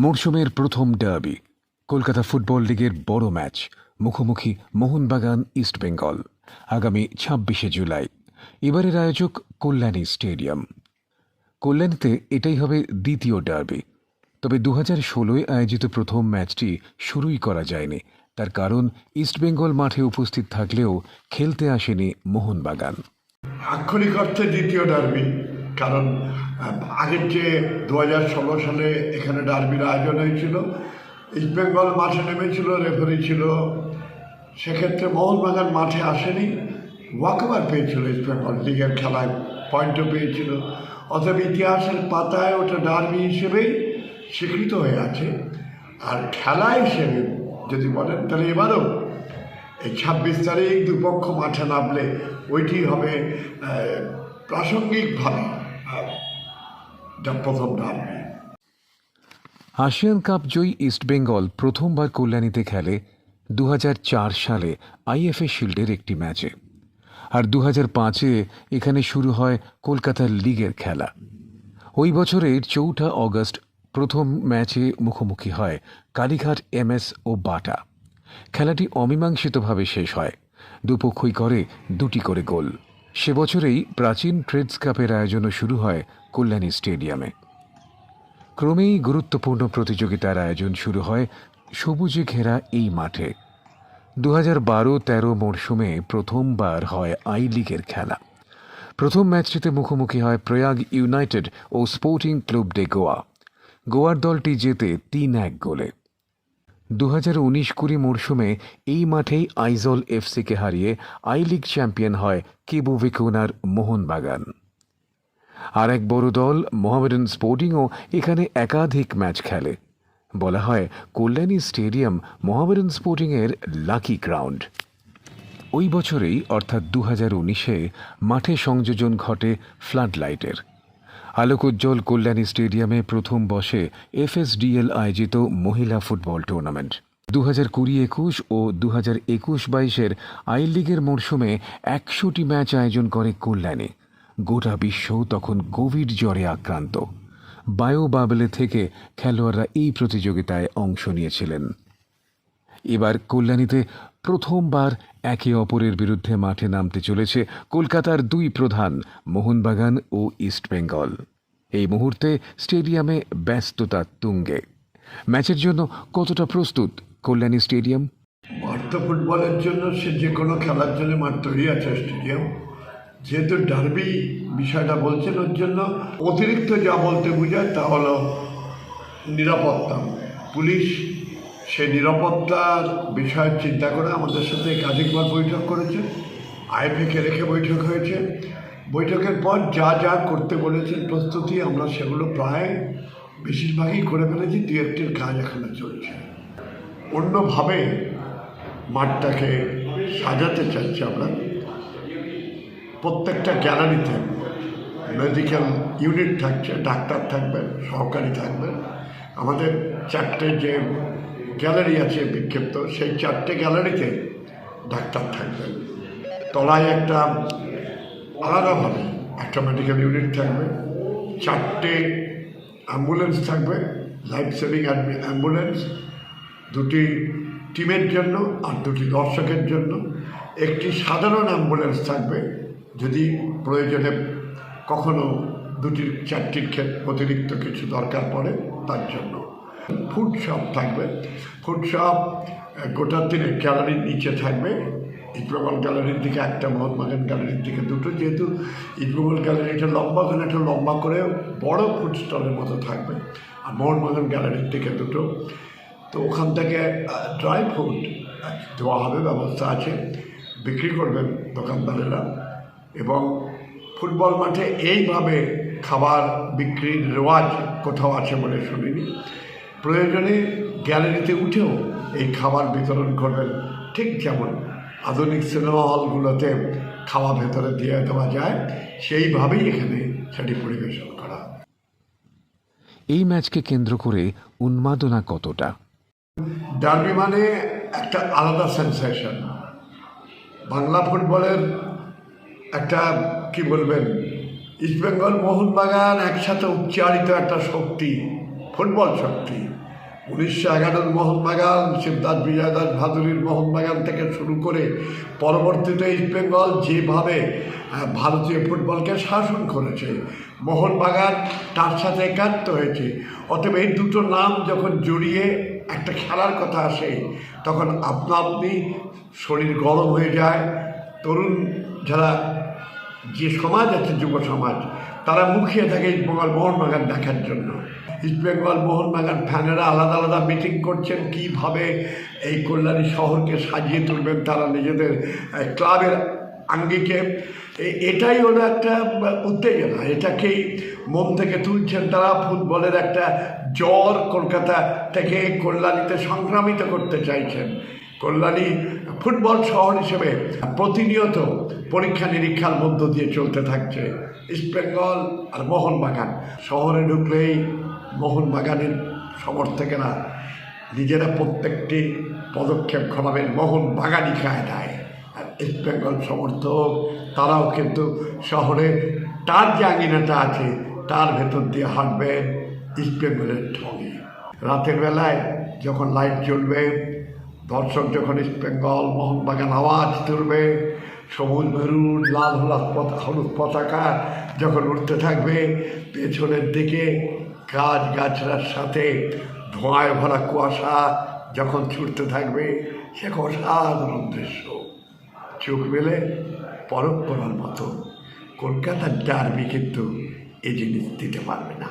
মরশুমের প্রথম derby, Kolkata football লিগের বড় ম্যাচ, মুখোমুখি মোহনবাগান ইস্টবেঙ্গল, আগামী ২৬শে জুলাই। এবারের আয়োজক কল্যাণী স্টেডিয়াম। কল্যাণীতে এটাই হবে দ্বিতীয় ডার্বি। তবে ২০১৬-য় আয়োজিত প্রথম ম্যাচটি শুরুই করা যায়নি। তার কারণ, ইস্টবেঙ্গল মাঠে উপস্থিত থাকলেও খেলতে আসেনি মোহনবাগান। আক্ষরিক অর্থে দ্বিতীয় ডার্বি, কারণ আগের যে ২০১৬ সালে এখানে ডার্বির আয়োজন হয়েছিল, ইস্টবেঙ্গল মাঠে নেমেছিল, রেফারি ছিল, সেক্ষেত্রে মোহনবাগান মাঠে আসেনি। ওয়াকওভার পেয়েছিল ইস্টবেঙ্গল, লিগের খেলায় পয়েন্টও পেয়েছিল। অতএব ইতিহাসের পাতায় ওটা ডার্বি হিসেবেই স্বীকৃত হয়ে আছে। আর খেলা হিসেবে যদি বলেন, তাহলে এবারও এই ২৬ তারিখ দুপক্ষ মাঠে নামলে ওইটি হবে প্রাসঙ্গিকভাবে প্রথম ডার্বি। আসিয়ান কাপ জয়ী ইস্টবেঙ্গল প্রথমবার কল্যাণীতে খেলে ২০০৪ সালে আইএফএ শিল্ডের একটি ম্যাচে। আর ২০০৫-এ এখানে শুরু হয় কলকাতার লিগের খেলা। ওই বছরের ৪ অগস্ট প্রথম ম্যাচে মুখোমুখি হয় কালীঘাট এমএস ও বাটা। খেলাটি অমীমাংসিতভাবে শেষ হয়। দুপক্ষই করে ২টি করে গোল। সে বছরেই প্রাচীন ট্রেডস কাপের আয়োজনও শুরু হয় কল্যাণী স্টেডিয়ামে। ক্রমেই গুরুত্বপূর্ণ প্রতিযোগিতার আয়োজন শুরু হয় সবুজে ঘেরা এই মাঠে। ২০১২-১৩ মরশুমে প্রথমবার হয় আই লিগের খেলা। প্রথম ম্যাচটিতে মুখোমুখি হয় প্রয়াগ ইউনাইটেড ও স্পোর্টিং ক্লাব ডে গোয়া। গোয়ার দলটি জেতে ৩-১ গোলে। ২০১৯-২০ মরশুমে এই মাঠেই আইজল এফসিকে হারিয়ে আই লিগ চ্যাম্পিয়ন হয় কেবু ভিকুনার মোহনবাগান। আর এক বড় দল মোহামেডান স্পোর্টিংও এখানে একাধিক ম্যাচ খেলে। বলা হয় কল্যাণী স্টেডিয়াম মোহামেডান স্পোর্টিংয়ের লাকি গ্রাউন্ড। ওই বছরেই অর্থাৎ ২০১৯-এ মাঠে সংযোজন ঘটে ফ্লাড লাইটের। আলোকোজ্জ্বল কল্যাণী স্টেডিয়ামে প্রথম বসে এফএসডিএল আয়োজিত মহিলা ফুটবল টুর্নামেন্ট। ২০২০-২১ ও ২০২১-২২-এর আই লিগের মরশুমে ১০০টি ম্যাচ আয়োজন করে কল্যাণী। গোটা বিশ্ব তখন কোভিড জ্বরে আক্রান্ত। বায়ো বাবলে থেকে খেলোয়াড়রা এই প্রতিযোগিতায় অংশ নিয়েছিলেন। এবার কল্যাণীতে প্রথমবার একে অপরের বিরুদ্ধে মাঠে নামতে চলেছে কলকাতার দুই প্রধান, মোহনবাগান ও ইস্টবেঙ্গল। এই মুহূর্তে স্টেডিয়ামে ব্যস্ততা তুঙ্গে। ম্যাচের জন্য কতটা প্রস্তুত কল্যাণী স্টেডিয়াম? মাঠ ফুটবলের জন্য সে যে কোনো খেলার জন্য মাঠ তৈরি আছে স্টেডিয়াম। যেহেতু ডার্বি বিষয়টা বলছেন, ওর জন্য অতিরিক্ত যা বলতে বোঝায় তা হলো নিরাপত্তা। পুলিশ সেই নিরাপত্তার বিষয় চিন্তা করে আমাদের সাথে একাধিকবার বৈঠক করেছে। আইএফএকে রেখে বৈঠক হয়েছে। বৈঠকের পর যা যা করতে বলেছেন প্রস্তুতি, আমরা সেগুলো প্রায় বেশিরভাগই করে ফেলেছি। দু একটির কাজ এখনো চলছে। অন্যভাবে মাঠটাকে সাজাতে চাইছি আমরা। প্রত্যেকটা গ্যালারিতে মেডিকেল ইউনিট থাকছে, ডাক্তার থাকবেন, সহকারী থাকবেন। আমাদের 4টে যে গ্যালারি আছে বিক্ষিপ্ত, সেই 4টে গ্যালারিতে ডাক্তার থাকবেন। তলায় একটা আলাদাভাবে একটা মেডিকেল ইউনিট থাকবে, 4টে অ্যাম্বুলেন্স থাকবে, লাইফ সেভিং অ্যাম্বুলেন্স, 2টি টিমের জন্য আর 2টি দর্শকের জন্য। একটি সাধারণ অ্যাম্বুলেন্স থাকবে যদি প্রয়োজনে কখনো 2টির 4টির ক্ষেত্রে অতিরিক্ত কিছু দরকার পড়ে তার জন্য। ফুড শপ থাকবে। ফুড শপ গোটা 3 গ্যালারির নিচে থাকবে। ইস্টবেঙ্গল গ্যালারির দিকে একটা, মোহনবাগান গ্যালারির দিকে 2টো। যেহেতু ইস্টবেঙ্গল গ্যালারিটা লম্বা, ওখানে একটা লম্বা করে বড় ফুড স্টলের মতো থাকবে। আর মোহনবাগান গ্যালারির দিকে 2টো। তো ওখান থেকে ড্রাই ফ্রুট দেওয়া হবে, ব্যবস্থা আছে। বিক্রি করবেন দোকানদারেরা। এবং ফুটবল মাঠে এইভাবে খাবার বিক্রির রেওয়াজ কোথাও আছে বলে শুনিনি। প্রয়োজনে গ্যালারিতে উঠেও এই খাবার বিতরণ করবেন, ঠিক যেমন আধুনিক সিনেমা হলগুলোতে খাওয়া ভেতরে দিয়ে দেওয়া যায়, সেইভাবেই এখানে সেটি পরিবেশন করা হবে। এই ম্যাচকে কেন্দ্র করে উন্মাদনা কতটা? ডার্বি মানে একটা আলাদা সেন্সেশন। বাংলা ফুটবলের একটা কি বলবেন, ইস্টবেঙ্গল মোহনবাগান একসাথে উচ্চারিত একটা শক্তি। ফুটবল শক্তি। 1911 মোহনবাগান, শিবদাস বিজয় দাস ভাদুরীর মোহনবাগান থেকে শুরু করে পরবর্তীতে ইস্টবেঙ্গল যেভাবে ভারতীয় ফুটবলকে শাসন করেছে, মোহনবাগান তার সাথে একাত্ম হয়েছে। অতএব এই দুটো নাম যখন জড়িয়ে একটা খেলার কথা আসে, তখন আপনা আপনি শরীর গরম হয়ে যায়। তরুণ যারা যে সমাজ আছে, যুব সমাজ, তারা মুখিয়ে থাকে ইস্টবেঙ্গল মোহনবাগান দেখার জন্য। ইস্টবেঙ্গল মোহনবাগান ফ্যানেরা আলাদা আলাদা মিটিং করছেন কীভাবে এই কল্যাণী শহরকে সাজিয়ে তুলবেন তারা নিজেদের ক্লাবের আঙ্গিকে। এটাই হলো একটা উত্তেজনা, এটাকেই মন থেকে তুলছেন তারা। ফুটবলের একটা জ্বর কলকাতা থেকে কল্যাণীতে সংক্রামিত করতে চাইছেন। কল্যাণী ফুটবল শহর হিসেবে প্রতিনিয়ত পরীক্ষা নিরীক্ষার মধ্য দিয়ে চলতে থাকছে। ইস্টবেঙ্গল আর মোহনবাগান শহরে ঢুকলেই মোহনবাগানের সমর্থকেরা নিজেরা প্রত্যেকটি পদক্ষেপ ঘটাবেন মোহনবাগানই কায়দায়। আর ইস্টবেঙ্গল সমর্থক তারাও কিন্তু শহরে তার যে আঙিনাটা আছে তার ভেতর দিয়ে হাঁটবেন ইস্টবেঙ্গলের ঢঙে। রাতের বেলায় যখন লাইট জ্বলবে, দর্শক যখন ইস্টবেঙ্গল মোহনবাগান আওয়াজ তুলবে, সবুজ মেরুন লাল হলুদ পতাকা যখন উঠতে থাকবে, পেছনের দিকে গাছগাছড়ার সাথে ধোঁয়ায় ভরা কুয়াশা যখন ছুটতে থাকবে, সে অসাধারণ দৃশ্য। চোখ মেলে পরখ করার মতো। কলকাতার ডার্বি কিন্তু এই জিনিস দিতে পারবে না।